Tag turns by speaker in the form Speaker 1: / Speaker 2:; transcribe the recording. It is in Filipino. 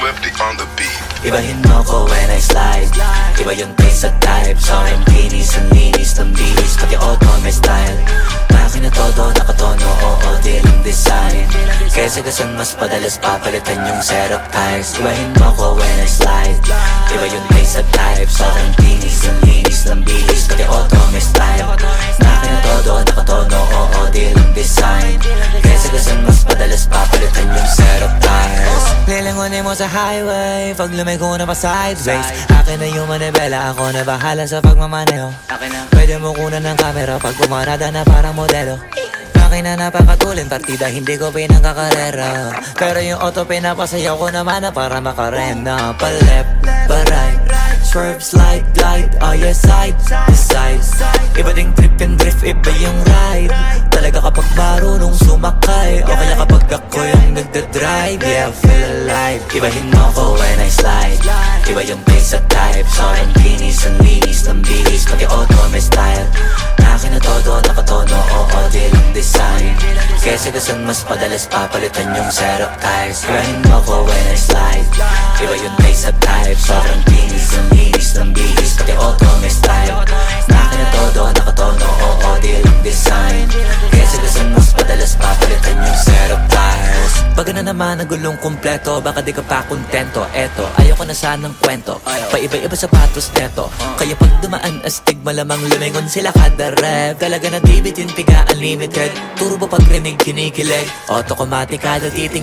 Speaker 1: Swifty on the beat.
Speaker 2: Ibahin mo ko when I slide. Iba yung taste at type. Sa akin kinis, ang linis ng bihis. Pati auto may style. Makin na todo, nakatono, oo, di lang design. Kesa gasan mas padalas papalitan yung setup tires. Ibahin mo ko when I slide. Iba yung taste at type. Sa akin kinis, ang linis ng bihis. Pati auto may style. Makin na todo, nakatono, oo, di lang design. Kesa gasan mas padalas papalitan yung setup tires. Lilangunin mo sa highway, pag lumiko na pa sideways. Akin na yung manibela, ako na bahala sa pagmamaneho. Pwede mo kunan ng camera pag pumarada na parang modelo. Akin na napakatulin, partida hindi ko pinangkakarera. Pero yung auto pinapasayaw ko naman na para makarena. Pa left, pa right, swerve, slide, glide. Oh yeah, side to side. Iba ding trip and drift, iba yung ride. Talaga kapag marunong sumakay. O kaya kapag ako yung nagdadrive. Yeah, feel alive. Ibahin mo ko when I slide. Iba yung pace at type. Sobrang kinis, ang linis ng bihis. Pati auto may style. Akin na todo, nakatono, oo, di lang design. Kesa gasan mas padalas papalitan yung setup tires. Ibahin mo ko when I slide. Iba yung pace at type. Sobrang kinis, ang linis ng bihis. Pati auto may style. Akin na todo, nakatono, oo, di lang design. Kesa gasan mas padalas papalitan yung setup tires. Pag na naman ang gulong kumpleto, baka di ka pa kontento. Eto, ayoko na sanang kwento. Paiba-iba sapatos neto. Kaya pag dumaan astig, malamang lumingon sila kada rev. Talaga na dibitin, piga unlimited. Turbo pag rinig, kinikilig. Automatic kada titing.